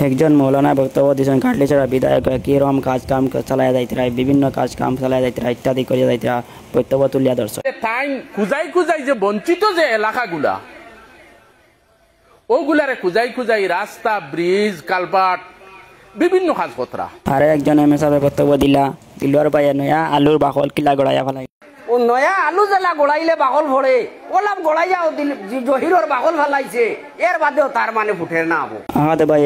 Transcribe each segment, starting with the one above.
একজন মৌলানা বক্তব্য দিয়েছেন কাটলিছড়া বিধায়ক কিরকম কাজ কাম চালায় যাইতে বিভিন্ন কাজ কাম চালায় যাইতে ইত্যাদি করে যাইতে বক্তব্য তুলিয়া ধরছে। তাই খুঁজাই খুঁজাই যে বঞ্চিত যে এলাকাগুলা ওগুলারে খুঁজাই খুঁজাই রাস্তা ব্রিজ কালভার্ট বিভিন্ন কাজপত্রা। আর একজন এমএসআবে বক্তব্য দিলর ভাই নয়া আলুর বাকল কিলা গড়াইয়া ফেলাই ও নয়া আলু জেলা গড়াইলে বাকল ভরে ওলাপ গড়াইয়া জহিরর বাকল ফেলাইছে এর বাদেও তার মানে ফুটের না হবো। আমাদের ভাই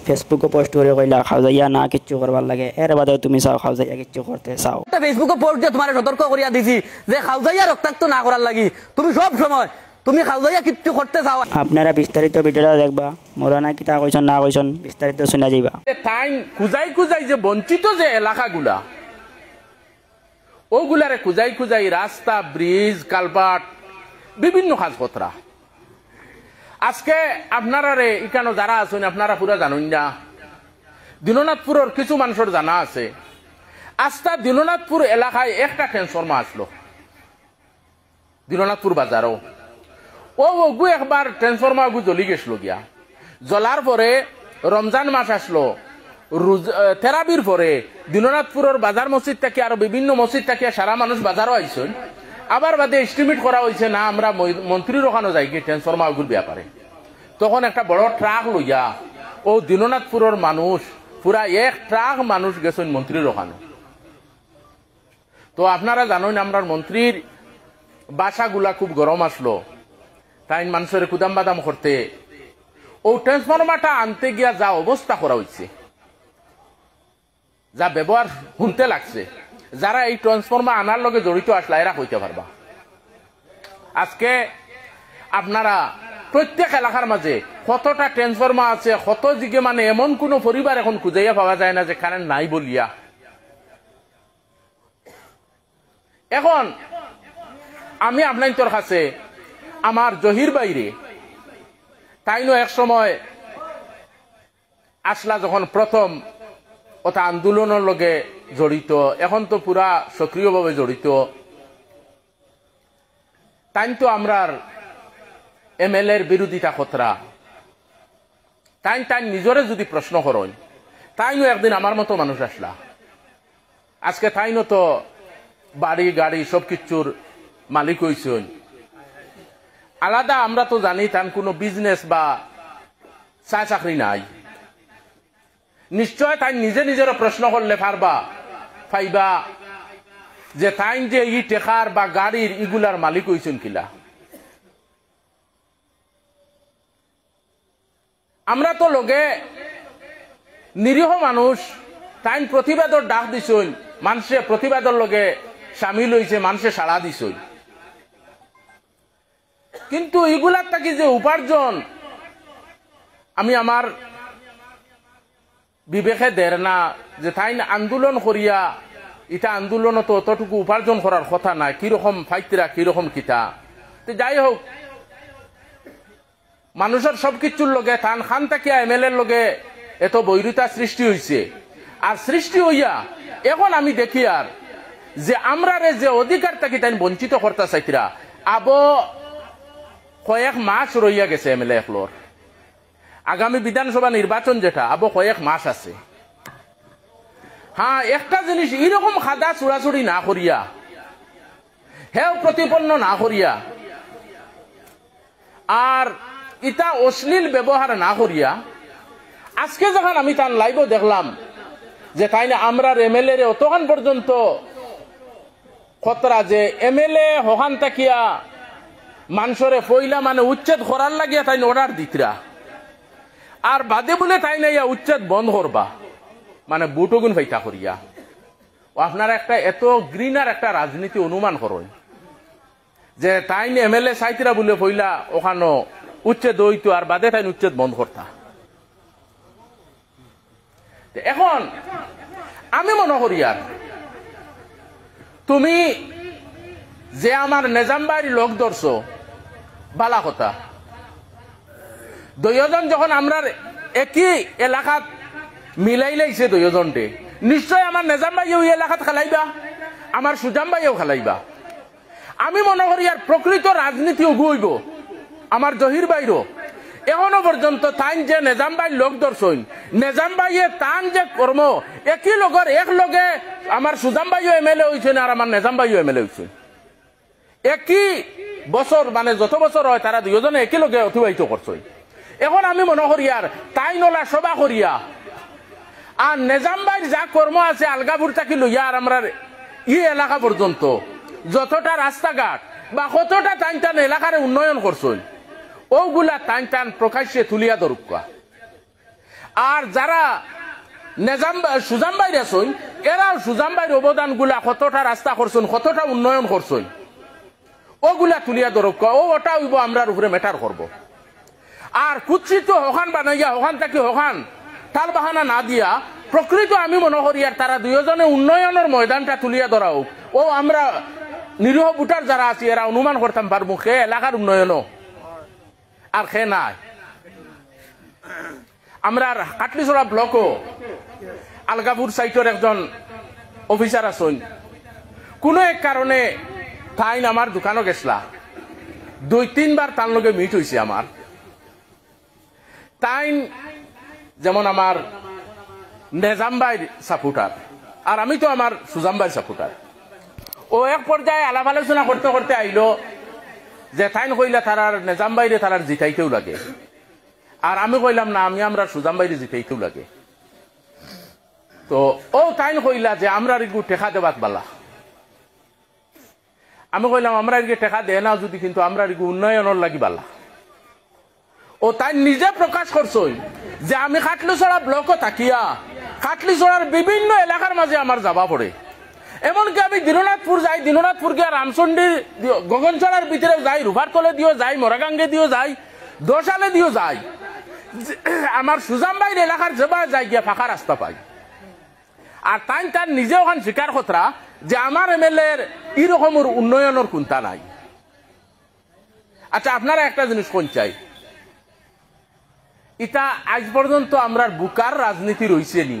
ফেসবুকে পোস্ট করে কইলা খাওয়াইয়া না কিচ্ছু করবার লাগে এর বাদেও তুমি চাও খাওয়াইয়া কিচ্ছু করতে চাও। ফেসবুকে পোস্ট দিয়ে তোমার সতর্ক করিয়া দিছি যে খাওয়াইয়া রক্তাক্ত না করার লাগি তুমি সব সময় তুমি খাওয়াইয়া কিচ্ছু করতে চাও। আপনারা বিস্তারিত ভিডিওটা দেখবা মৌলানা কিতা কইছেন না কইছেন বিস্তারিত শুনা যাইবা। তাই খুঁজাই খুঁজাই যে বঞ্চিত যে এলাকাগুলা ওগুলারে খুঁজাই খুঁজাই রাস্তা ব্রিজ কালভার্ট বিভিন্ন কাজপত্রা। আজকে আপনারা এখানে যারা আছেন আপনারা পুরা জানুন না দীননাথপুরের কিছু মানুষের জানা আছে আজটা দীননাথপুর এলাকায় একটা ট্রান্সফর্মার আসলো দীননাথপুর বাজারও ওগু একবার ট্রান্সফর্মার গু জ্বলি গেছিল গিয়া জ্বলার পরে রমজান মাস আসলো তেরাবির পরে দীননাথপুরের বাজার মসজিদ থেকে আরো বিভিন্ন মসজিদ থেকে সারা মানুষ বাজারও আইসেন আবার বাদে এস্টিমেট করা হয়েছে না আমরা মন্ত্রীর ওখানে যাই কি ট্রান্সফর্মার গুলো ব্যাপারে তখন একটা বড় ট্রাক লইয়া ও দীননাথপুরের মানুষ পুরা এক ট্রাক মানুষ গেছেন মন্ত্রীর ওখানে। তো আপনারা জানেন আমরা মন্ত্রীর বাসাগুলা খুব গরম আসলো তাই মানুষের কুদাম বাদাম করতে ও ট্রান্সফর্মারটা আনতে গিয়া যা অবস্থা করা হয়েছে যা ব্যবহার শুনতে লাগছে যারা এই ট্রান্সফর্মার আনার লগে জড়িত আসলা এরা কইতে পারবা। আজকে আপনারা প্রত্যেক এলাকার মাঝে কতটা ট্রান্সফর্মার আছে কত দিকে মানে এমন কোন পরিবার এখন খুঁজাইয়া পাওয়া যায় না যে কারেন্ট নাই বলিয়া। এখন আমি আপনার কাছে আমার জহির বাইরে তাইনো এক সময় আসলা যখন প্রথম ওটা আন্দোলনের লগে জড়িত এখন তো পুরা সক্রিয়ভাবে জড়িত তাই তো আমরার এমএলএর বিরোধিতা খতরা তাই নিজরে যদি প্রশ্ন করেন তাইনো একদিন আমার মতো মানুষ আসলা আজকে তাইনো তো বাড়ি গাড়ি সবকিছুর মালিক হইছেন আলাদা আমরা তো জানি তার কোনো বিজনেস বা চা চাকরি নাই নিশ্চয় তাই নিজে নিজের প্রশ্ন করলে পাইবা যে তাই যে ই টেকার বা গাড়ির ইগুলার মালিক হইছেন কিলা। আমরা তো লগে নিরীহ মানুষ তাই প্রতিবাদর ডাক দিছই মানুষে প্রতিবাদর লগে সামিল হয়েছে মানুষে সাড়া দিছই কিন্তু এগুলার থাকি যে উপার্জন আমি আমার বিবেকে দের না যে তাই আন্দোলন করিয়া এটা আন্দোলন তো অতটুকু উপার্জন করার কথা না কিরকম ফাইতিরা কিরকম কিতা যাই হোক মানুষের সবকিছুর লগে তান খান থাকিয়া এমএলএর লগে এত বৈরিতা সৃষ্টি হয়েছে আর সৃষ্টি হইয়া এখন আমি দেখি আর যে আমরা যে অধিকার থাকি তাই বঞ্চিত করতে চাইতিরা আবো কয়েক মাস রইয়া গেছে এমএলএ একলোর আগামী বিধানসভা নির্বাচন যেটা আবো কয়েক মাস আছে। হ্যাঁ একটা জিনিস এরকম খাদা চুরাচুরি না করিয়া হেও প্রতিপন্ন না করিয়া আর ইটা অশ্লীল ব্যবহার না করিয়া আজকে যখন আমি তার লাইভও দেখলাম যে তাই না আমরা এমএলএ রে অতখান পর্যন্ত খতরা যে এমএলএ হহান তাকিয়া মানুষরে পইলা মানে উচ্ছেদ করার লাগিয়া তাই অর্ডার দিতরা আর বাদে বলে তাই না ইয়া উচ্ছেদ বন্ধ করবা মানে বুটগুন ফাইতা করিয়া ও আপনারা একটা এত গ্রিনার একটা রাজনীতি অনুমান করেন যে তাই এমএলএ সাইতিরা বলে পইলা ওখানো উচ্ছেদ হইতো আর বাদে তাই উচ্ছেদ বন্ধ করতা। এখন আমি মনে করি আর তুমি যে আমার নিজাম বাড়ির লোক ধরছ বালা কথা দুইজন যখন আমরা একই এলাকাত মিলাই লাইছে দুইজনটে নিশ্চয় আমার নিজাম ভাইও এই এলাকাত খেলাইবা আমার সুজাম ভাইও খেলাইবা। আমি মনে করি আর প্রকৃত রাজনীতি উগু হইব আমার জহির বাইরও এখনো পর্যন্ত তাই যে নিজাম ভাই লোক দর্শন নিজাম ভাইয়ে তান যে কর্ম একই লগর এক লগে আমার সুজাম ভাইও এমএলএ হয়েছেন আর আমার নিজাম ভাইও এমএলএ হয়েছেন একই বছর মানে যত বছর হয় তারা দুজনে একই লগে অতিবাহিত করছেন এখন আমি মনে করি আর তাই নলা সভা করিয়া আর নিজাম ভাইয়ের যা কর্ম আছে আলগাপুর থাকি লইয়া আর আমরা এলাকা পর্যন্ত যতটা রাস্তাঘাট বা কতটা টান টান এলাকার উন্নয়ন করছেন ওগুলা টান টান প্রকাশ্যে তুলিয়া দরুকা আর যারা সুজাম ভাই আছেন এরাও সুজাম ভাইয়ের অবদান গুলা কতটা রাস্তা করছেন কতটা উন্নয়ন করছেন ওগুলা তুলিয়া দরুকা ওটা হইব আমরা উপরে ম্যাটার করব আর কুৎসিত হকান বানাইয়া হকান থাকি হকান তাল বাহানা না দিয়া প্রকৃত আমি মনে করি আর তারা দুজনে উন্নয়নের ময়দানটা তুলিয়া ধরাও ও আমরা নিরীহ ভোটার যারা আছি এরা অনুমান করতাম পারবো সে এলাকার উন্নয়নও আর সে নাই আমরা কাটলিছড়া ব্লকও আলগাপুর সাইটের একজন অফিসার আছেন কোনো এক কারণে তাইন আমার দোকানও গেছলা 2-3 বার তার লগে মিট হয়েছে আমার তাইন যেমন আমার নিজাম ভাইয়ের সাপোর্টার আর আমি তো আমার সুজাম ভাইয়ের সাপোর্টার ও এক পর্যায়ে আলাপ আলোচনা করতে করতে আইলো যে তাইন কইলা তারার নিজাম ভাইরে তারার জিতাইতেও লাগে আর আমি কইলাম না আমি আমরা সুজাম ভাইরে জিতাইতেও লাগে তো ও তাইন কইলা যে আমরা রিগু টেকা দেবাত বালা আমি কইলাম আমরা রিগে টেকা দেয় না যদি কিন্তু আমরা রিগু উন্নয়নের লাগি বালা ও তাই নিজে প্রকাশ করছই যে আমি খাটলিছড়া ব্লকও থাকিয়া খাটলিছড়ার বিভিন্ন এলাকার মাঝে আমার যাবা পড়ে এমনকি আমি দীননাথপুর যাই দীননাথপুর গিয়া রামচন্ডী গগনছড়ার ভিতরে যাই রুফারতলে দিয়েও যাই মরাগাঙ্গে দিয়েও যাই দোসালে দিয়েও যাই আমার সুজাম ভাইয়ের এলাকার যাবা যাই গিয়া ফাঁকা রাস্তা পাই আর তাই তার নিজে ওখান স্বীকার কথা যে আমার এমএলএ এর এরকমের উন্নয়নের কোনটা নাই আচ্ছা আপনারা একটা জিনিস কোন চাই এটা আজ পর্যন্ত আমরা বুকার রাজনীতি রয়েছে নি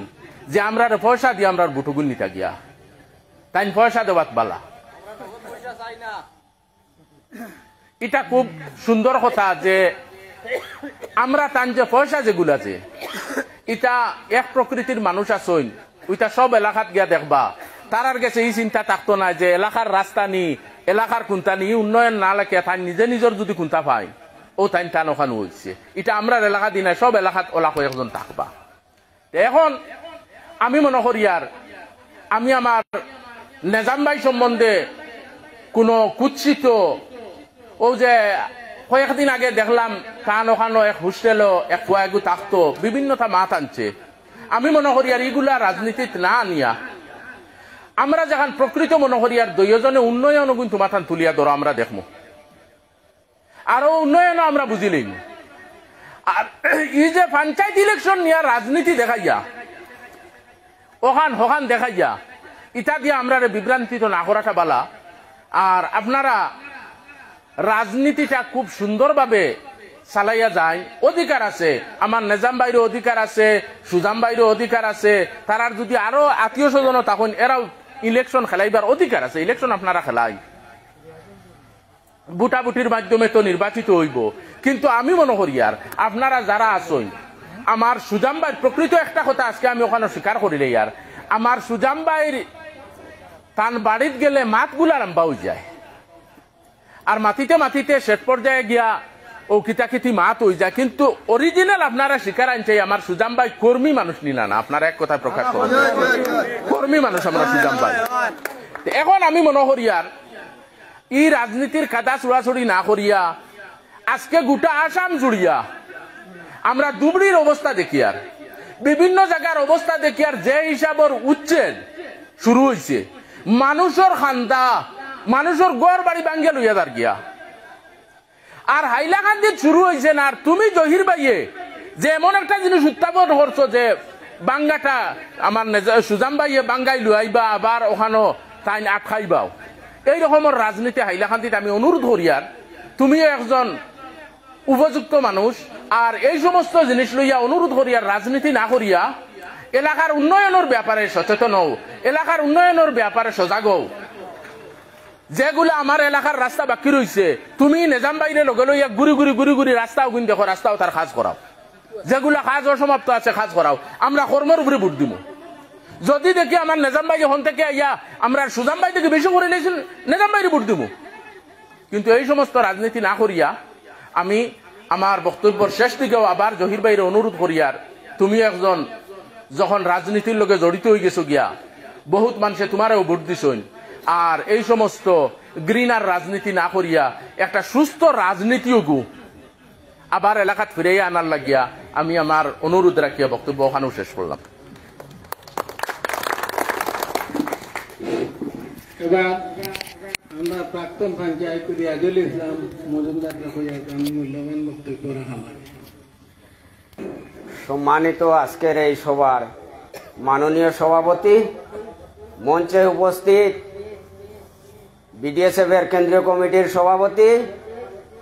যে আমরা পয়সা দিয়ে আমরা বুটুগুন নিতা গিয়া তাই পয়সা দেওয়াত বালা এটা খুব সুন্দর কথা যে আমরা তান যে পয়সা যেগুলো আছে এটা এক প্রকৃতির মানুষ আছেন ওইটা সব এলাকাত গিয়া দেখবা তারার কাছে এই চিন্তা থাকতো না যে এলাকার রাস্তা নি এলাকার কোনটা নি উন্নয়ন না লাগে তাই নিজে নিজের যদি কোনটা পায় ও তাই টান ওখানে হয়েছে এটা আমরা এলাকা দিন সব এলাকাত ওলা কয়েকজন থাকবা এখন আমি মনে করি আর আমি আমার নিজাম ভাই সম্বন্ধে কোনো কুৎসিত ও যে কয়েকদিন আগে দেখলাম টান ওখানে এক হোস্টেলও এক কয়েকু থাকতো বিভিন্নটা মাত আনছে আমি মনে করি আর এইগুলা রাজনীতিত না আনিয়া আমরা যখন প্রকৃত মনে করি আর দুইজনে উন্নয়ন কিন্তু মাথান তুলিয়া ধরো আমরা দেখবো আরো উন্নয়নও আমরা বুঝিলেন আর এই যে পঞ্চায়েত ইলেকশন নিয়ে রাজনীতি দেখাইয়া ওখান দেখাইয়া ইটা দিয়ে আমরা বিভ্রান্তি তো না করাটা বালা আর আপনারা রাজনীতিটা খুব সুন্দরভাবে চালাইয়া যায় অধিকার আছে আমার নিজাম ভাইয়ের অধিকার আছে সুজাম ভাইয়ের অধিকার আছে তারার যদি আরো আত্মীয় স্বজন তখন এরাও ইলেকশন খেলাইবার অধিকার আছে ইলেকশন আপনারা খেলাই বুটাবুটির মাধ্যমে তো নির্বাচিত হইব কিন্তু আমি মনে করি আর আপনারা যারা আছেন আমার সুজাম ভাই প্রকৃত একটা কথা আজকে আমি ওখানে স্বীকার করিলে আর আমার সুজাম ভাইয়ের তান বাড়িত গেলে মাতগুলা লম্বা হয়ে যায় আর মাতিতে শেষ পর্যায়ে গিয়া ও কিতাকিতি মাত হয়ে যায় কিন্তু অরিজিনাল আপনারা স্বীকার আনছে আমার সুজাম ভাই কর্মী মানুষ নিলা না আপনারা এক কথা প্রকাশ করেন কর্মী মানুষ আমরা সুজাম ভাই এখন আমি মনে করি আর এই রাজনীতির কাদা চুড়াচুড়ি না করিয়া আজকে গোটা আসাম জুড়িয়া আমরা দুবড়ির অবস্থা দেখি আর বিভিন্ন জায়গার অবস্থা দেখি আর যে হিসাবের উচ্ছেদ শুরু হয়েছে মানুষের খান্দা মানুষের গড় বাড়ি ভাঙ্গিয়া লইয়া দাঁড় গিয়া আর হাইলাকান্দিত শুরু হয়েছে না আর তুমি জহির ভাইয়ে যে এমন একটা জিনিস উত্থাপন করছো যে বাঙ্গাটা আমার সুজাম ভাইয়ে বাঙ্গাই লুয়াইবা আবার ওখানো তাই আটকাইবাও এই রকমের রাজনীতি হাইলাকান্দিত আমি অনুরোধ করি আর তুমিও একজন উপযুক্ত মানুষ আর এই সমস্ত জিনিস লইয়া অনুরোধ করি আর রাজনীতি না করিয়া এলাকার উন্নয়নের ব্যাপারে সচেতন হও এলাকার উন্নয়নের ব্যাপারে সজাগ হও যেগুলো আমার এলাকার রাস্তা বাকি রয়েছে, তুমি নিজাম বাইরে লগে লইয়া ঘুরি ঘুরি রাস্তাও গুণ দেখো, রাস্তাও তার কাজ করাও। যেগুলো কাজ অসমাপ্ত আছে কাজ করাও। আমরা কর্মের উপরে ভোট দিব। যদি দেখি আমার নিজাম ভাই যখন থেকে আইয়া আমরা সুজাম ভাই থেকে বেশি করে নিয়েছেন, নিজাম ভাইরে ভোট দিব। কিন্তু এই সমস্ত রাজনীতি না করিয়া আমি আমার বক্তব্যের শেষ দিকেও আবার জহির ভাইরে অনুরোধ করিয়ার, তুমি একজন যখন রাজনীতির লগে জড়িত হয়ে গেছো গিয়া, বহুত মানুষে তোমারও ভোট দিছইন, আর এই সমস্ত গ্রিনার রাজনীতি না করিয়া একটা সুস্থ রাজনীতিও গু আবার এলাকাত ফিরে আনার লাগিয়া আমি আমার অনুরোধ রাখিয়া বক্তব্য ওখানেও শেষ করলাম। এবার আমরা প্রাক্তন পঞ্চায়েত রিয়াজুল ইসলাম মজুমদার মূল্যবান বক্তব্য রাখা। সম্মানিত আজকের এই সভার মাননীয় সভাপতি, মঞ্চে উপস্থিত বিডিএসএফ এর কেন্দ্রীয় কমিটির সভাপতি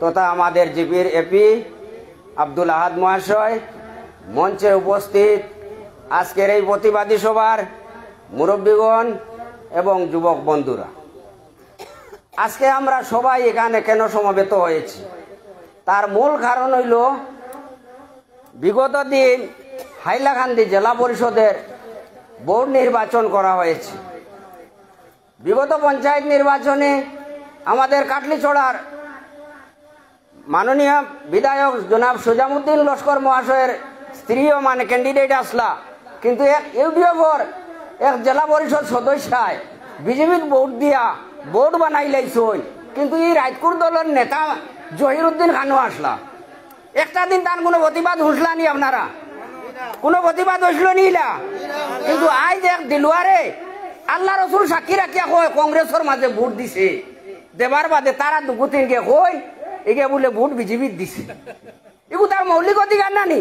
তথা আমাদের জিপির এপি আব্দুল আহাদ মহাশয়, মঞ্চে উপস্থিত আজকের এই প্রতিবাদী সভার মুরব্বীগণ এবং যুবক বন্ধুরা, আজকে আমরা সবাই এখানে কেন সমবেত হয়েছি তার মূল কারণ হইল বিগত দিন হাইলাকান্দি জেলা পরিষদের বোর্ড নির্বাচন করা হয়েছে। বিগত পঞ্চায়েত নির্বাচনে আমাদের কাটলিছড়ার মাননীয় বিধায়ক জনাব সুজামুদ্দিন লস্কর মহাশয়ের স্ত্রীও ক্যান্ডিডেট আসলা, কিন্তু এক ইউডিএফর এক জেলা পরিষদ সদস্যায় বিজেপির ভোট দিয়া বোর্ড বানাই লাইছই, কিন্তু এই রাজকুর দলের নেতা জহিরুদ্দিন খানও আসলা। একটা দিন তার কোনো প্রতিবাদ হুসলা নি? আপনারা কোনো প্রতিবাদ হইসল নিলা? কিন্তু আজ এক দিলুয়ারে আল্লাহ রসুল সাক্ষী রাখিয়া কয় কংগ্রেসের মাঝে ভোট দিছে, দেবার বাদে তারা দুগুতিনকে কই একে বলে ভোট বিজেপির দিছে। এগু তার মৌলিক অধিকার নানি?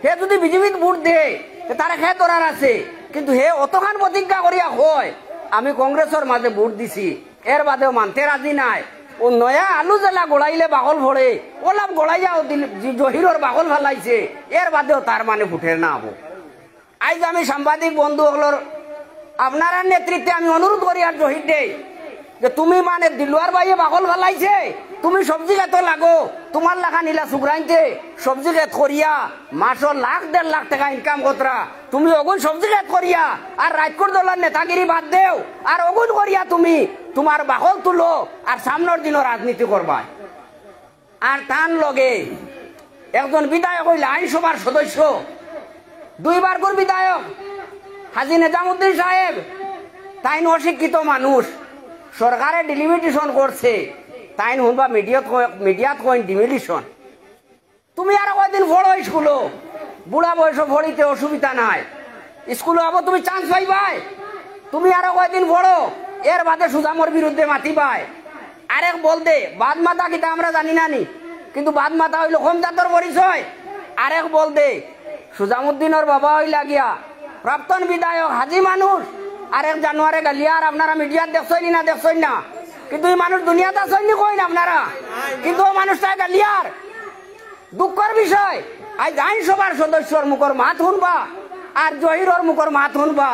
হে যদি বিজেপির ভোট দে তারা খেয়ে তোরার আছে, কিন্তু হে অতখান প্রতিজ্ঞা করিয়া কয় আমি কংগ্রেসের মাঝে ভোট দিছি, এর বাদেও মানতে রাজি নাই। ও নয়া আলু জেলা গোড়াইলে বাকল ভরে ওলাপ গোড়াইয়া জহিরর বাকল ফেলাইছে, এর বাদেও তার ভোটের না হবো। আজ আমি সাংবাদিক বন্ধু হলর আপনার নেতৃত্বে আমি অনুরোধ করি আর জহির দে যে তুমি দিলুয়ার বাইয়ে বাকল ফেলাইছে, তুমি সবজি খেতে লাগো, তোমার লেখা নিলা সুগ্রাইতে সবজি খেত করিয়া মাসর লাখ 1.5 লাখ টাকা ইনকাম কতরা, তুমি অগুন সবজি খেত করিয়া আর রাজকোট দলের নেতাগিরি বাদ দেও আর অগুন করিয়া তুমি তোমার বাকল তুলো আর সামনের দিনও রাজনীতি করবা। আর তার লগে একজন বিধায়ক হইলে আইনসভার সদস্য, 2 বার করে বিধায়ক হাজী নিজামুদ্দিন সাহেব, তাই অশিক্ষিত মানুষ, সরকারে ডিলিমিটেশন করছে, তাই শুনবা মিডিয়াত কইন ডিমিলিশন। তুমি আরো কয়দিন পড়ো স্কুলো, বুড়া বয়স পড়িতে অসুবিধা নাই, স্কুলে হবো তুমি চান্স পাইবাই। তুমি আরো কয়দিন পড়ো, এর বাদে সুজামর বিরুদ্ধে মাতি পাই। আরেক বলতে বাদ মাতা কিতা আমরা জানি না নি, কিন্তু বাদ মাতা হইল কম জাতর পরিচয়। আরেক বলতে সুজামুদ্দিনের বাবা হইলা গিয়া প্রাক্তন বিধায়ক হাজি মানুষ, আরেক জানুয়ারে গালিয়ার আপনারা মিডিয়ার দেখছই না দেখছই না, কিন্তু এই মানুষ দুনিয়াতে আসেননি কই না আপনারা, কিন্তু ও মানুষটা গালিয়ার। দুঃখের বিষয় আজ আইনসভার সদস্যর মুখর মাত শুনবা আর জহিরর মুখর মাত শুনবা।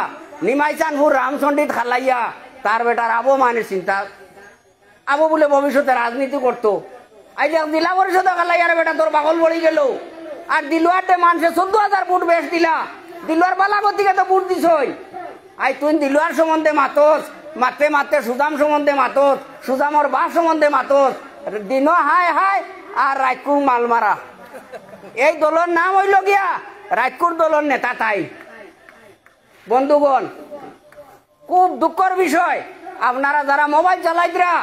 নিমাইচানপুর রামচন্ডিত খালাইয়া তার বেটার আবো চিন্তা আবো বলে ভবিষ্যতে রাজনীতি করতো। আজ জেলা পরিষদ খালাইয়ার বেটা তোর বাকল পড়ে গেল, আর দিলুয়ারতে মানুষে 14,000 ভোট বেশ দিলা, দিলুয়ার বালাগতিকে তো ভোট দিছই। আই তুই দিলুয়ার সম্বন্ধে মাতস, মারতে মারতে সুজাম সম্বন্ধে মাতস, সুজামর বাপ সম্বন্ধে মাতস, দিন হায় হায় আর রাজকুর মাল মারা। এই দলের নাম হইল গিয়া রাজকুর দলের নেতা। তাই বন্ধুগণ, খুব দুঃখের বিষয়, আপনারা যারা মোবাইল চালাইতরা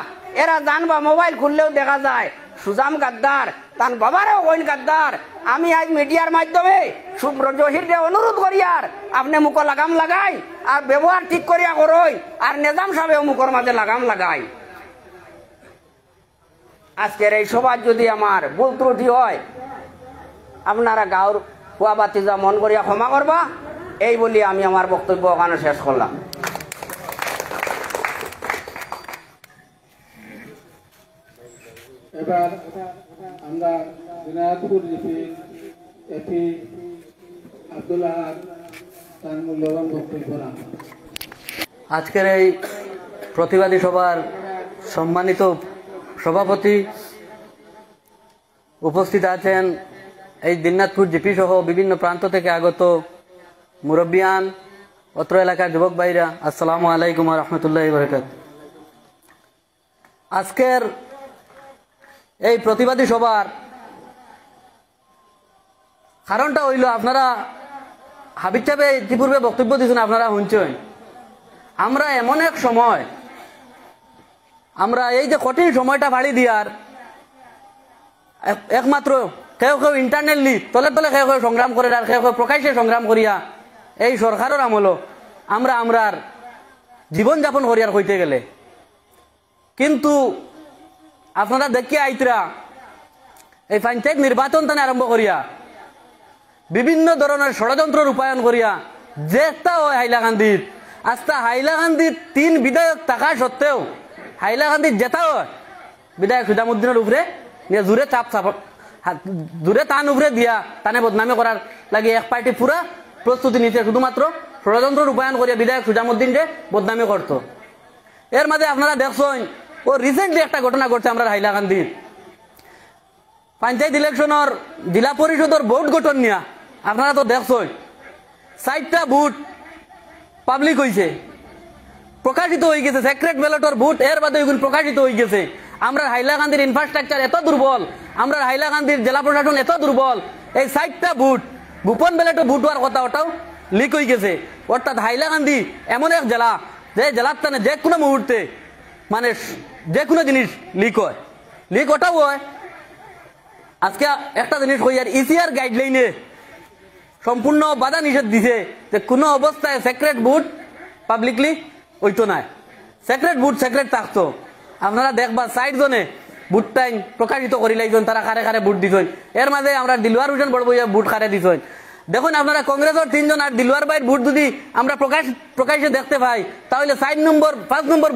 এরা জানবা মোবাইল খুললেও দেখা যায় সুজাম গাদ্দার, তার বাবারও ওইন গাদ্দার। আমি আজ মিডিয়ার মাধ্যমে জহিরকে অনুরোধ করি আর আপনি মুখ লাগাম লাগাই আর ব্যবহার ঠিক করিয়া করই, আর নিজাম সাহেব মুখের মাঝে লাগাম লাগাই। আজকের এই সভার যদি আমার ভুল ত্রুটি হয় আপনারা গাঁর কুয়া বাতিজা মন করিয়া ক্ষমা করবা, এই বলি আমি আমার বক্তব্য ওখানে শেষ করলাম। এবার আমরা দিনাজপুর জিপি এপি আব্দুল আহাদ তার মূল্যবান বক্তব্য রাখবেন। আজকের এই প্রতিবাদী সভার সম্মানিত সভাপতি, উপস্থিত আছেন এই দিনাজপুর জিপি সহ বিভিন্ন প্রান্ত থেকে আগত মুরব্বিয়ান, অত্র এলাকার যুবক ভাইরা, আসসালামু আলাইকুম ওয়া রাহমাতুল্লাহি ওয়া বারাকাতুহু। আজকের এই প্রতিবাদী সভার কারণটা হইল, আপনারা হাবিব সাহেব ইতিপূর্বে বক্তব্য দিয়েছেন, আপনারা শুনছেন, আমরা এমন এক সময়, আমরা এই যে কঠিন সময়টা বাড়ি দিয়ার একমাত্র কেউ কেউ ইন্টারনেটলি তলে তলে কেউ কেউ সংগ্রাম করে, আর কেউ কেউ প্রকাশ্যে সংগ্রাম করিয়া এই সরকারের আমল আমরা আমরার জীবনযাপন করিয়ার হইতে গেলে, কিন্তু আপনারা দেখিয়া আইতরা এই পঞ্চায়েত নির্বাচন তানে আরম্ভ করিয়া বিভিন্ন ধরনের ষড়যন্ত্র রূপায়ণ করিয়া যেটা হয় হাইলাকান্দির, আস্তা হাইলাকান্দির 3 বিধায়ক থাকা সত্ত্বেও হাইলাকান্দির যেটা হয় বিধায়ক সুজামুদ্দিনের উপরে নিয়ে জোরে জোরে টান উপরে দিয়া টানে বদনামি করার লাগে এক পার্টি পুরা প্রস্তুতি নিতে, শুধুমাত্র ষড়যন্ত্র রূপায়ণ করিয়া বিধায়ক সুজামুদ্দিনকে বদনামি করত। এর মাঝে আপনারা দেখছেন, ও রিসেন্টলি একটা ঘটনা ঘটছে আমরা হাইলাকান্দির পঞ্চায়েত ইলেকশনের জেলা পরিষদের ভোট গঠন নিয়া, আপনারা তো দেখছেন 4টা ভোট পাবলিক হয়েছে, প্রকাশিত হয়ে গেছে, সেক্রেট ব্যালটের ভোট এর বাদে ওইগুলো প্রকাশিত হয়ে গেছে। আমরা হাইলাকান্দির ইনফ্রাস্ট্রাকচার এত দুর্বল, আমরা হাইলাকান্দির জেলা প্রশাসন এত দুর্বল, এই 4টা ভোট গোপন ব্যালটে ভোট হওয়ার কথা ওটাও লিক হয়ে গেছে। অর্থাৎ হাইলাকান্দি এমন এক জেলা, যে জেলার টানে যে কোনো মুহূর্তে মানে যে কোনো জিনিস লিক হয়, লিক ওটাও হয়। আজকে একটা জিনিস হই, আর ইসিআর গাইডলাইনে সম্পূর্ণ বাধা নিষেধ দিছে যে কোনো অবস্থায় সেক্রেট ভোট পাবলিকলি হইতো না, সেক্রেট ভোট সেক্রেট থাকতো। আপনারা দেখবা 60 জনে ভোট টাইম প্রকাশিত করি লাইছেন, তারা কারে কারে ভোট দিছেন। এর মাঝে আমরা দিলওয়ার হোসেন বড় বইয়া ভোট কারে দিছেন। দেখুন আপনারা কংগ্রেসের 3 জন আর দিলওয়ার ভাইয়ের ভোট যদি আমরা প্রকাশ্যে দেখতে পাই, তাহলে 5 নম্বর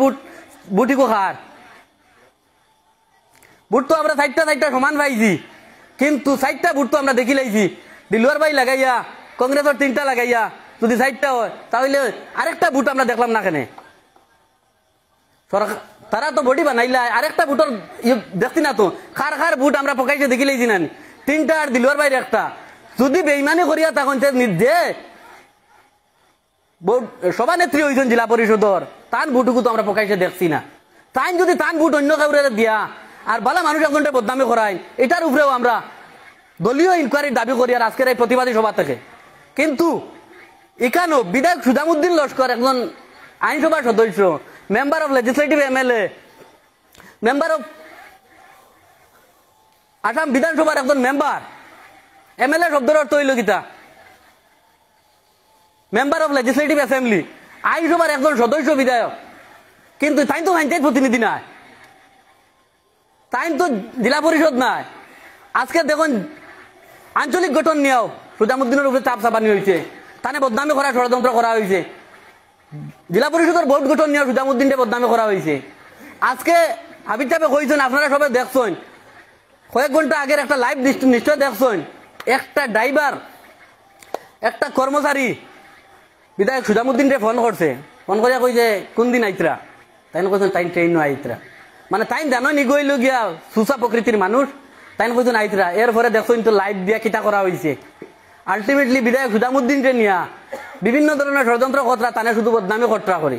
ভোটিকো খার ভোট তো আমরা 4টা সমান পাইছি, কিন্তু 4টা ভোট তো আমরা দেখি লাইছি দিলওয়ার ভাই লাগাইয়া, কংগ্রেসের 3টা লাগাইয়া যদি 4টা হয়, তাহলে আরেকটা ভোট আমরা দেখলাম না কেন? সরকার তারা তো বডি বানাইলা, আরেকটা ভোটর দেখছি না তো, খার খার ভোট আমরা প্রকাশ্যে দেখি লাইছি না, 3টা আর দিলওয়ার ভাইয়ের একটা। যদি বেইমানি করিয়া তখন যে সভানেত্রী হয়েছেন জেলা পরিষদর, তান ভোটুকু তো আমরা প্রকাশ্যে দেখছি না। তাই যদি তান ভোট অন্য কাউরে দিয়া আর বালা মানুষ একজনটা বদনামি করায়, এটার উপরেও আমরা দলীয় ইনকোয়ারির দাবি করি আর আজকের এই প্রতিবাদী সভা থেকে। কিন্তু এখানেও বিধায়ক সুজামুদ্দিন লস্কর একজন আইনসভার সদস্য, member of legislative MLA, member of Assam বিধানসভার একজন মেম্বার, এমএলএ শব্দের অর্থ হইল Gita member of legislative assembly, আইনসভার একজন সদস্য বিধায়ক, কিন্তু তাই তো পঞ্চায়েত প্রতিনিধি নাই, তাই তো জেলা পরিষদ নাই। আজকে দেখুন আঞ্চলিক গঠন নিয়েও সুজামুদ্দিনের উপরে চাপ চাপানি হয়েছে, তানে বদনামি করা ষড়যন্ত্র করা হয়েছে, জেলা পরিষদের ভোট গঠন নিয়ে সুজামুদ্দিনকে বদনামি করা হয়েছে। আজকে হাবিব সাহেব কইছেন, আপনারা সবাই দেখছেন, কয়েক ঘন্টা আগের একটা লাইভ নিশ্চয় দেখছেন, একটা ড্রাইভার একটা কর্মচারী বিধায়ক সুজামুদ্দিনকে ফোন করছে, ফোন করিয়া কই যে কোন দিন আইতরা, তাই কইছেন তাই ট্রেন আইতরা, মানে তাই জানো নি গইল গিয়া সুসা প্রকৃতির মানুষ, তাই কইছেন আইতরা। এরপরে দেখছেন তো লাইভ দিয়া কিতা করা হয়েছে। আলটিমেটলি বিধায়ক সুজামুদ্দিনকে নিয়া বিভিন্ন ধরনের ষড়যন্ত্র কথা তানে শুধু বদনামি খটরা করি।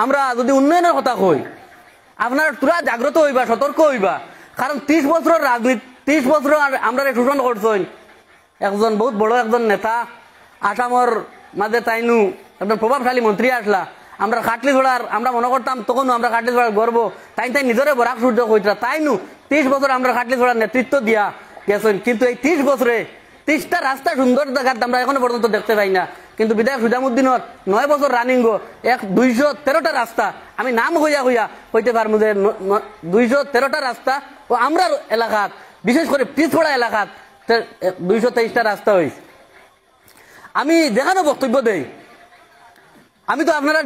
আমরা যদি উন্নয়নের কথা কই, আপনার পুরা জাগ্রত হইবা, সতর্ক হইবা, কারণ 30 বছরের রাজনীতি, 30 বছর আমরা শোষণ করছেন একজন বহুত বড় একজন নেতা, আসামর মাঝে তাইনু একজন প্রভাবশালী মন্ত্রী আসলা, আমরা খাটলি ছোড়ার আমরা মনে করতাম তখন আমরা খাটলি ছোড়ার গর্ব, তাই নিজরে বরাক সূর্য কইতরা, তাইনু 30 বছর আমরা খাটলি ছোড়ার নেতৃত্ব দিয়া গেছেন। কিন্তু এই 30 বছরে 30টা রাস্তা সুন্দর দেখার আমরা এখনো পর্যন্ত দেখতে পাই না। কিন্তু বিধায়ক সুজামুদ্দিনের 9 বছর রানিং 213টা রাস্তা, আমি নাম হইয়া হইতে পারবো যে 213টা রাস্তা, ও আমরা এলাকাত বিশেষ করে পিছপড়া এলাকাত 223টা রাস্তা হয়েছে। আমি যেখানে বক্তব্য দেই, আমি তো আপনারা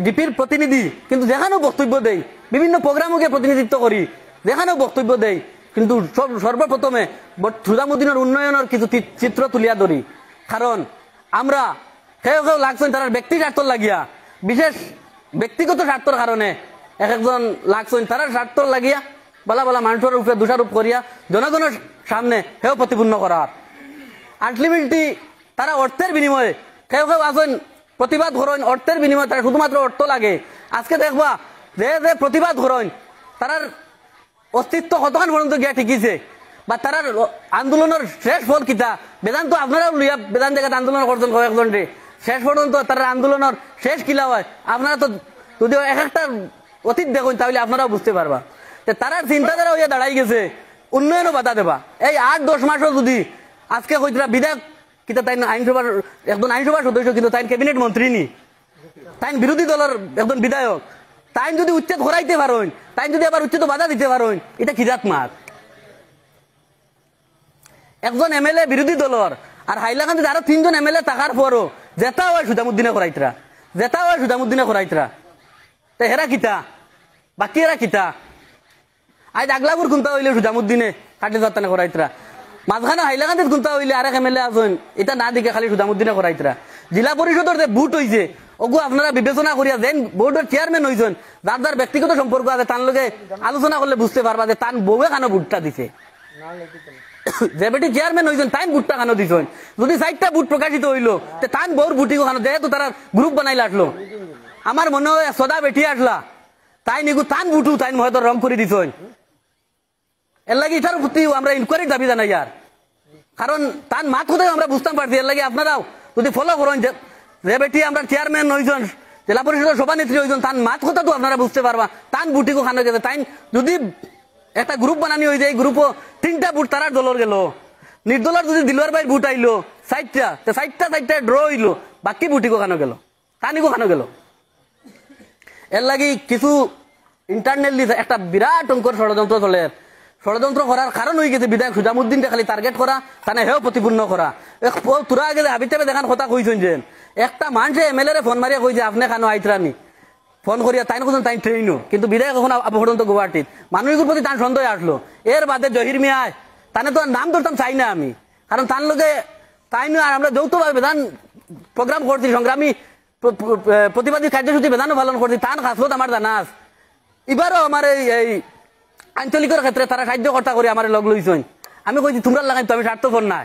ডিপির প্রতিনিধি, কিন্তু যেখানেও বক্তব্য দেই, বিভিন্ন প্রোগ্রামকে প্রতিনিধিত্ব করি, যেখানেও বক্তব্য দেই, কিন্তু সর্বপ্রথমে সুজামুদ্দিনের উন্নয়নের কিছু চিত্র তুলিয়া ধরি। কারণ আমরা কেউ লাগছেন তারা ব্যক্তি স্বার্থ লাগিয়া, বিশেষ ব্যক্তিগত স্বার্থের কারণে এক একজন লাগছেন তারা স্বার্থ লাগিয়া বলা বলা মানুষের উপরে দোষারোপ করিয়া জনগণের সামনে হেও প্রতিপূর্ণ করার আলটিমেটলি তারা অর্থের বিনিময়ে কেউ কেউ আসেন প্রতিবাদ করেন অর্থের বিনিময়ে তারা শুধুমাত্র অর্থ লাগে। আজকে দেখবা যে যে প্রতিবাদ করেন তারার অস্তিত্ব কতক্ষণ পর্যন্ত গিয়া ঠিকিছে বা তার আন্দোলনের শেষ ফল কিতা বেদান্ত আপনারাও লইয়া বেদান জায়গাতে আন্দোলন করছেন কয়েকজন শেষ পর্যন্ত তার আন্দোলনের শেষ কিলা হয় আপনারা তো যদি এক একটা অতীত দেখুন তাহলে আপনারাও বুঝতে পারবা তারা চিন্তাধারা হইয়া দাঁড়াই গেছে উন্নয়নও বাধা দেবা। এই 8-10 মাসও যদি আজকে হইতরা বিধায়ক কিতা তাই আইনসভার একজন আইনসভার সদস্য কিন্তু তাই ক্যাবিনেট মন্ত্রী নি তাই বিরোধী দলের একজন বিধায়ক তাই যদি উচ্ছেদ করাইতে পারেন তাই যদি আবার উচ্ছেদ বাধা দিতে পারেন এটা কিরাত মাত একজন এমএলএ বিরোধী দলের আর হাইলাকান্দিতে আরো 3 জন এমএলএ থাকার পরও জেতা হয় সুজামুদ্দিনে করাইতরা তে হেরা কিতা বাকি এরা কিতা আজ আগলাপুর খুনতা হইলে সুজামুদ্দিনে কাটে যাত্রা করাইতরা মাঝখানে হাইলাকান্দিত খুনতা হইলে আরেক এমএলএ আছেন এটা না দিকে খালি সুজামুদ্দিনে করাইতরা। জিলা পরিষদের যে বুট হইছে ওগু আপনারা বিবেচনা করিয়া যেন বোর্ডের চেয়ারম্যান হইছেন যার যার ব্যক্তিগত সম্পর্ক আছে তার লগে আলোচনা করলে বুঝতে পারবা যে তান বউয়ে কেন বুটটা দিছে যে বেটি চেয়ারম্যান হইছেন তাই বুটটা কেন দিছেন যদি 4টা বুট প্রকাশিত হইলো তান বউর বুটি কেন যেহেতু তারা গ্রুপ বানাইলে আসলো আমার মনে হয় সদা বেটি আসলা তাই নিগু তান বুটু তাই হয়তো রং করে দিছেন এর লাগে এটার প্রতি আমরা ইনকোয়ারির দাবি জানাই আর কারণ তান মাত কোথায় আমরা বুঝতাম পারছি এর লাগে আপনারাও যদি ফলো করেন যে বেটি আমরা চেয়ারম্যান হইছেন জেলা পরিষদের সভানেত্রী হইছেন তান মাত কথা তো আপনারা বুঝতে পারবা তান বুটিকে খানো গেছে তাই যদি একটা গ্রুপ বানানি হয়ে যায় এই গ্রুপও 3টা বুট তারার দলের গেল নির্দলার যদি দিলওয়ার ভাই বুট আইলো 4টা ড্র হইলো বাকি বুটিকে খানো গেল তানিকো খানো গেল। এর লাগি কিছু ইন্টারনালি একটা বিরাট অঙ্কর ষড়যন্ত্র করার কারণ হয়ে গেছে বিধায়ক সুজামুদ্দিনকে খালি টার্গেট করা তানে হেও প্রতিপূর্ণ করা। তোরা আগে হাবিতে দেখান কথা কইছেন যে একটা মানুষে এমএলএ ফোন মারিয়া কই যে আপনি কেন আইতরানি ফোন করিয়া তাই কোন তাই ট্রেনও কিন্তু বিধায়ক এখন পর্যন্ত গুয়াহাটিত মানুষের প্রতি তার সন্দেহ আসলো। এর বাদে জহির মিয়ায় তানে তো নাম ধরতাম চাই না আমি কারণ তার লোকে তাই নয় আর আমরা যৌথভাবে বিধান প্রোগ্রাম করছি সংগ্রামী প্রতিবাদী কার্যসূচি বিধানও পালন করছি তার খাসলত আমার জানাস এবারও আমার এই আঞ্চলিকের ক্ষেত্রে তারা সাহায্যকর্তা করে আমার লগ লইছেন আমি কইছি তোমরা লাগাই তো আমি স্বার্থপর নাই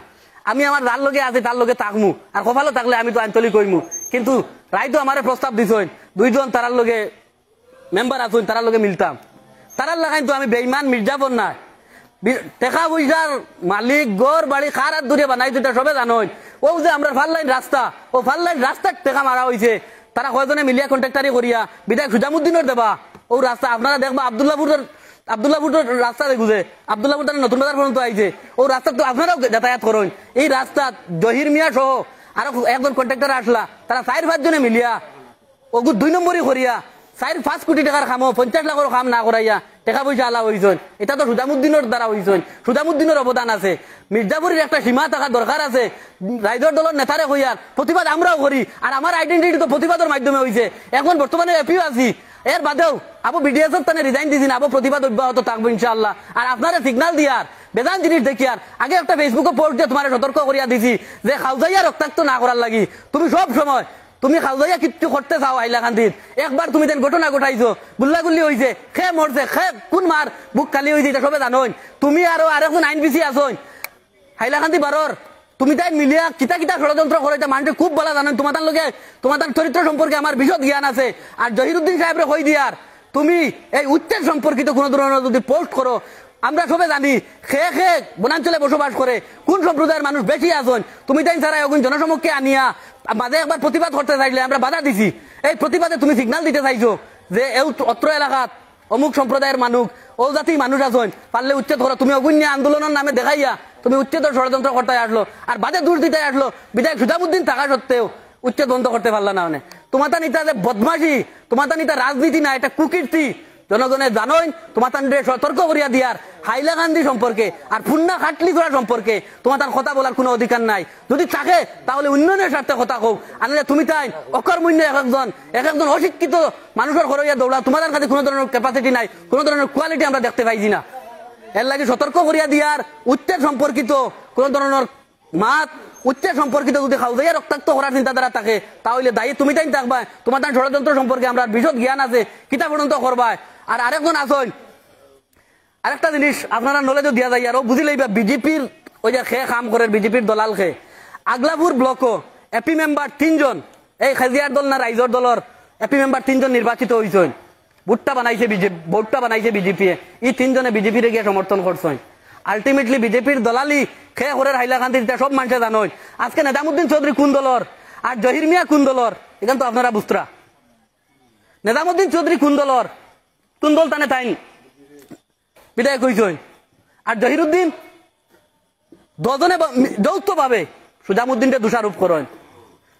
আমি আমার যার লগে আছে তার লগে থাকমু আর কপালও থাকলে আমি তো আঞ্চলিক কইমু কিন্তু রায় তো আমার প্রস্তাব দিছেন 2 জন তারার লগে মেম্বার আছেন তারার লগে মিলতাম তারার লাগাই তো আমি বেঈমান মির্জাফর না টেকা পয়সার মালিক গড় বাড়ি খার হাত দূরে বানাই দিতে সবে জানোই ও যে আমরা ফাল্লাইন রাস্তার টেকা মারা হয়েছে তারা কয়জনে মিলিয়া কন্ট্রাক্টারি করিয়া বিধায়ক সুজামুদ্দিনের দেবা ও রাস্তা আপনারা দেখবা আব্দুল্লাহপুরের রাস্তা দেখুছে আব্দুল্লাহপুর নতুন বাজার পর্যন্ত আইছে ও রাস্তা তো আপনারাও যাতায়াত করেন এই রাস্তা জহির মিয়া সহ আরো একজন কন্ট্রাক্টর আসলা তারা 4-5 জনে মিলিয়া ওগু 2 নম্বরই করিয়া 4-5 কোটি টাকার খামো 50 লাখের খাম না করাইয়া টাকা পয়সা আলা হইছেন এটা তো সুজামুদ্দিনের দ্বারা হইছেন সুজামুদ্দিনের অবদান আছে মির্জাপুরের একটা সীমা থাকা দরকার আছে রাইজর দলের নেতারে কইয়ার প্রতিবাদ আমরাও করি আর আমার আইডেন্টিটি তো প্রতিবাদের মাধ্যমে হইছে এখন বর্তমানে এপিও আছি এর বাদেও আবু বিডিএস তানে রিজাইন দিয়েছেন আবু প্রতিবাদ অব্যাহত থাকবো ইনশাআল্লাহ আর আপনারা সিগন্যাল দিয়ার বেদান জিনিস দেখিয়ার আগে একটা ফেসবুকে পোস্ট দিয়ে তোমার সতর্ক করিয়া দিছি যে খাউজাইয়া রক্তাক্ত না করার লাগি তুমি সব সময় তুমি খাউজাইয়া কিচ্ছু করতে চাও হাইলাকান্দির একবার তুমি দেন ঘটনা ঘটাইছো গুল্লাগুল্লি হয়েছে খে মরছে খে কোন মার বুক খালি হয়েছে এটা সবে জানোই তুমি আরো আরেকজন আইন বিসি আসোন হাইলাকান্দি বারর তুমি তাই মিলিয়া কিতা কিতা ষড়যন্ত্র করাইতে মানুষ খুব বলা জানেন তোমাদের লোকে তোমাদের চরিত্র সম্পর্কে আমার বিশদ জ্ঞান আছে আর জহিরুদ্দিন সাহেবরে কই দিয়ার তুমি এই উচ্ছেদ সম্পর্কিত কোন ধরনের যদি পোস্ট করো আমরা সবে জানি খে বনাঞ্চলে বসবাস করে কোন সম্প্রদায়ের মানুষ বেশি আছেন তুমি তাই ছাড়া এখন জনসমক্ষে আনিয়া মাঝে একবার প্রতিবাদ করতে চাইলে আমরা বাধা দিছি এই প্রতিবাদে তুমি সিগন্যাল দিতে চাইছো যে এই অত্র এলাকাত অমুক সম্প্রদায়ের মানুষ ও জাতি মানুষ আছেন পারলে উচ্ছেদ করো তুমি অগুণ্য আন্দোলনের নামে দেখাইয়া তুমি উচ্ছেদের ষড়যন্ত্র করতে আসলো আর বাদে দূর দিতে আসলো বিধায়ক সুজামুদ্দিন থাকা সত্ত্বেও উচ্ছেদ বন্ধ করতে পারলা না মানে তোমার নিতা যে বদমাশি তোমার নিতা রাজনীতি না এটা কুকীর্তি জনগণে জানোই তোমার সতর্ক করিয়া দিয়ার হাইলাকান্দি সম্পর্কে আর ফুন্না খাটলি করা সম্পর্কে তোমার কথা বলার কোনো অধিকার নাই যদি থাকে তাহলে উন্নয়নের স্বার্থে কথা কও আনলে তুমি তাই অকর্মণ্য একজন অশিক্ষিত মানুষের ঘরে দৌড়া তোমাদের কাছে কোনো ধরনের ক্যাপাসিটি নাই কোনো ধরনের কোয়ালিটি আমরা দেখতে পাইছি না এর লাগে সতর্ক করিয়া দিয়ার উচ্ছেদ সম্পর্কিত কোন ধরনের মাত উচ্চে সম্পর্কিত যদি খাউজাইয়া রক্তাক্ত করার চিন্তাধারা থাকে তাহলে দায়ী তুমি তাই থাকবা, তোমার তার ষড়যন্ত্র সম্পর্কে আমরা বিশদ জ্ঞান আছে, কিতাব পর্যন্ত করবা। আর আরেকজন আসন, আরেকটা জিনিস আপনারা নলেজও দিয়া যায়, আরো বুঝি লইবা বিজেপির ওই যে খে কাম করে, বিজেপির দলাল খে আগলাপুর ব্লক এপি মেম্বার 3 জন, এই খাজিয়ার দল না রাইজর দলের এপি মেম্বার 3 জন নির্বাচিত হয়েছেন। ভোটটা বানাইছে বিজেপি, এই 3 জনে বিজেপির গিয়ে সমর্থন করছেন। আলটিমেটলি বিজেপির দলালি খে হরের হাইলাকান্দি সব মানুষে জানেন। আজকে নিজামুদ্দিন চৌধুরী কোন দলর আর জহির মিয়া কোন দলর, এখান তো আপনারা বুঝতরা। নিজামুদ্দিন চৌধুরী কোন দলর, কোন দল টানে তাই বিদায় কইছেন। আর জহিরুদ্দিন দুজনে যৌথ ভাবে সুজামুদ্দিনকে দোষারোপ করেন।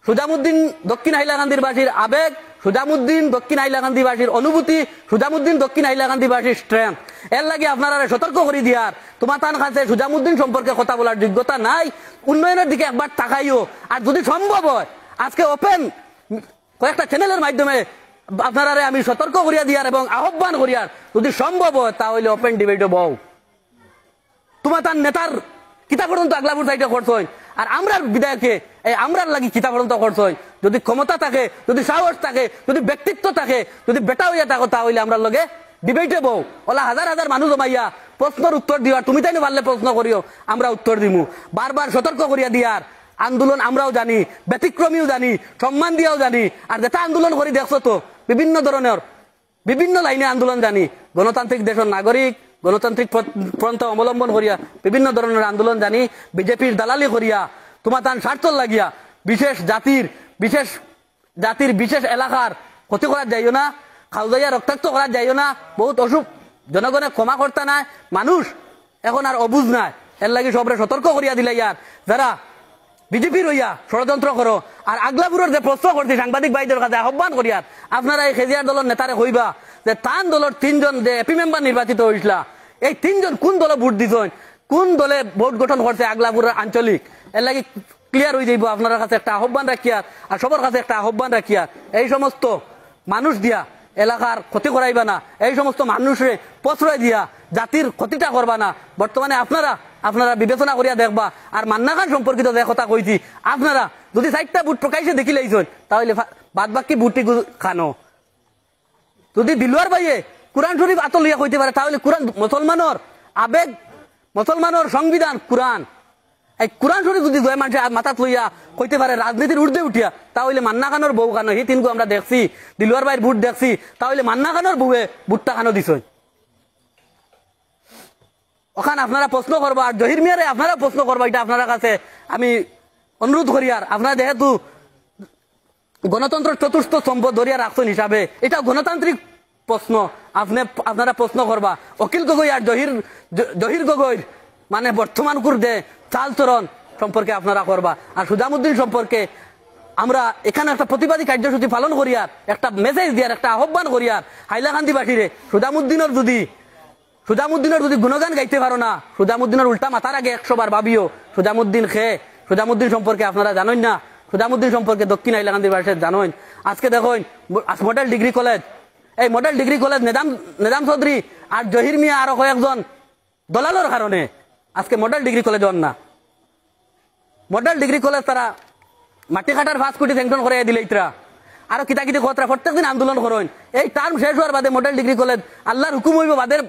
সুজামুদ্দিন দক্ষিণ হাইলাকান্দির বাসীর আবেগ, সুজামুদ্দিন দক্ষিণ হাইলাকান্দিবাসীর অনুভূতি, সুজামুদ্দিন দক্ষিণ হাইলাকান্দিবাসীর স্ট্রেংথ। এর লাগে আপনারা সতর্ক করে দিয়ার তোমার তার কাছে সুজামুদ্দিন সম্পর্কে কথা বলার যোগ্যতা নাই, উন্নয়নের দিকে একবার তাকাইও। আর যদি সম্ভব হয় আজকে ওপেন কয়েকটা চ্যানেলের মাধ্যমে আপনারা আমি সতর্ক করিয়া দিয়ার এবং আহ্বান করিয়ার, যদি সম্ভব হয় তাহলে ওপেন ডিবেটে বউ। তোমার তার নেতার কিতা পর্যন্ত আগলাপুর সাইডে করছেন, আর আমরার বিধায়কে এই আমরার লাগি কিতা পর্যন্ত করছেন। যদি ক্ষমতা থাকে, যদি সাহস থাকে, যদি ব্যক্তিত্ব থাকে, যদি বেটা হইয়া থাকো তাহলে আমরা লগে ডিবেটে বউ। ওলা হাজার হাজার মানুষ জমাইয়া প্রশ্নের উত্তর দিওয়ার, তুমি তাই পারলে প্রশ্ন করিও, আমরা উত্তর দিমু। বারবার সতর্ক করিয়া দিয়ার আন্দোলন আমরাও জানি, ব্যতিক্রমীও জানি, সম্মান দিয়াও জানি। আর যেটা আন্দোলন করি দেখছো তো বিভিন্ন ধরনের বিভিন্ন লাইনে আন্দোলন জানি। গণতান্ত্রিক দেশের নাগরিক, গণতান্ত্রিক পন্থা অবলম্বন করিয়া বিভিন্ন ধরনের আন্দোলন জানি। বিজেপির দালালি করিয়া তোমার তার স্বার্থ লাগিয়া বিশেষ জাতির বিশেষ এলাকার ক্ষতি করা যাইও না, খাউজাইয়া রক্তাক্ত করা যাইও না। বহুত অসুখ জনগণে ক্ষমা করতে নাই, মানুষ এখন আর অবুঝ নাই। এর লাগে সবরে সতর্ক করিয়া দিলে ইয়ার যারা বিজেপি রইয়া ষড়যন্ত্র করো। আর আগলাপুরের যে প্রশ্ন করছি সাংবাদিক ভাইদের কাছে আহ্বান করিয়ার, আপনারা এই খেজিয়ার দলের নেতারে কইবা যে তান দলের 3 জন যে এপি মেম্বার নির্বাচিত হয়েছিল, এই 3 জন কোন দলে ভোট দিছেন, কোন দলে ভোট গঠন করছে আগলাপুরের আঞ্চলিক। এর লাগে ক্লিয়ার হয়ে যাইব। আপনার কাছে একটা আহ্বান রাখিয়ার আর সবার কাছে একটা আহ্বান রাখিয়ার, এই সমস্ত মানুষ দিয়া এলাকার ক্ষতি করাইবা না, এই সমস্ত মানুষে প্রশ্রয় দিয়া জাতির ক্ষতিটা করবা না। বর্তমানে আপনারা বিবেচনা করিয়া দেখবা। আর মান্না খান সম্পর্কিত যে কথা কইছি, আপনারা যদি 4টা বুট প্রকাশে দেখি লাইছেন তাহলে বাদ বাকি বুটটি খানো। যদি দিলওয়ার ভাইয়ে কোরআন শরীফ আত লইয়া কইতে পারে তাহলে কোরআন মুসলমানের আবেগ, মুসলমানের সংবিধান কোরআন, এই কোরআন শরীফ যদি দুই মানুষের মাথা লইয়া কইতে পারে রাজনীতির ঊর্ধ্বে উঠিয়া, তাহলে মান্না খানোর বউ খানো হি 3 আমরা দেখছি, দিলওয়ার ভাইয়ের বুট দেখছি, তাহলে মান্না খানোর বউয়ে বুটটা খানো দিছই। ওখানে আপনারা প্রশ্ন করবা, আর জহির মিয়ারে আপনারা প্রশ্ন করবা। এটা আপনারা কাছে আমি অনুরোধ করি। আর আপনারা যেহেতু গণতন্ত্র চতুর্থ স্তম্ভ ধরিয়া রাখছেন হিসাবে, এটা গণতান্ত্রিক প্রশ্ন, আপনারা প্রশ্ন করবা। অখিল গগৈ আর জহির গগৈর মানে বর্তমান কুর্দে চালচরণ সম্পর্কে আপনারা করবা। আর সুজামুদ্দিন সম্পর্কে আমরা এখানে একটা প্রতিবাদী কার্যসূচি পালন করিয়ার, একটা মেসেজ দিয়ার, একটা আহ্বান করিয়ার হাইলাকান্দিবাসীরে, সুজামুদ্দিনের যদি গুণগান গাইতে পারো না, সুজামুদ্দিনের উল্টা মাথার আগে 100 বার ভাবিও সুজামুদ্দিন সম্পর্কে আপনারা জানেন না। সুজামুদ্দিন সম্পর্কে দক্ষিণ হাইলাকান্দির বাসী জানেন। আজকে দেখুন মডেল ডিগ্রি কলেজ, এই model degree college Nizam Chowdhury আর জহির মিয়া আরো কয়েকজন দলালের কারণে আজকে মডেল ডিগ্রি কলেজ হন না। মডেল ডিগ্রি কলেজ তারা মাটি কাটার 5 কোটি স্যাংশন করে দিলে ইতরা আরো কিতাকিতি খতরা প্রত্যেকদিন আন্দোলন করেন। এই টার্ম শেষ হওয়ার বাদে মডেল ডিগ্রি কলেজ আল্লাহর হুকুম হইব, বাদের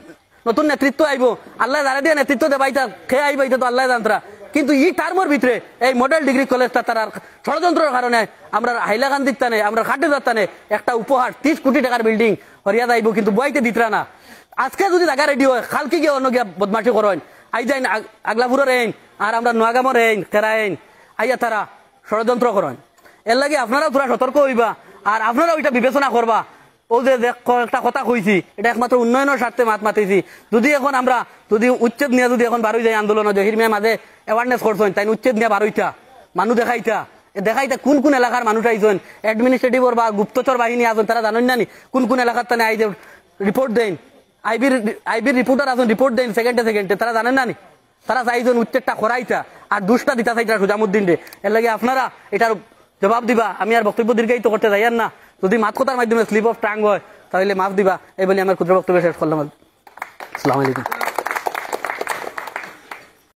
নতুন নেতৃত্ব আইব, আল্লাহ যারা দিয়ে নেতৃত্ব দেবাইতা খেয়ে আইব, এটা তো আল্লাহ জানতরা। কিন্তু এই টার্মের ভিতরে এই মডেল ডিগ্রি কলেজটা তারা ষড়যন্ত্রের কারণে আমরা হাইলাকান্দির টানে, আমরা খাটেদার টানে একটা উপহার 30 কোটি টাকার বিল্ডিং হরিয়া যাইব, কিন্তু বইতে দিতরা না। আজকে যদি জায়গা রেডি হয়, খালকি গিয়ে অন্য গিয়া বদমাশি করেন, আই যাই আগলাপুরের আইন আর আমরা নোয়াগামর আইন কেরা আইন আইয়া তারা ষড়যন্ত্র করেন। এর লাগে আপনারা পুরা সতর্ক হইবা। আর আপনারা ওইটা বিবেচনা করবা। ও যে একটা কথা কইছি, এটা একমাত্র উন্নয়নের স্বার্থে মাতিছি। যদি এখন আমরা যদি উচ্ছেদ নিয়ে যদি এখন বারোই যাই আন্দোলন, জহির মিয়া মাঝে অ্যাওয়ারনেস করছেন, তাই উচ্ছেদ নিয়ে বারোইটা মানুষ দেখাইতা কোন কোন এলাকার মানুষ আইছেন, অ্যাডমিনিস্ট্রেটিভ বা গুপ্তচর বাহিনী আছেন, তারা জানেন না কোন কোন এলাকার তানে আইজে রিপোর্ট দেন, আইবির রিপোর্টার আছেন রিপোর্ট দেন সেকেন্ডে, তারা জানেন না তারা চাইছেন উচ্ছেদটা করাইতা আর দুষ্টা দিতা চাইতা সুজামুদ্দিন রে। এর লাগে আপনারা এটার জবাব দিবা। আমি আর বক্তব্য দীর্ঘায়িত করতে যাইয়ার না, যদি মাত কথার মাধ্যমে স্লিপ অফ টাং হয় তাহলে মাফ দিবা। এই বলে আমার ক্ষুদ্র বক্তব্য শেষ করলাম। আসসালামু আলাইকুম।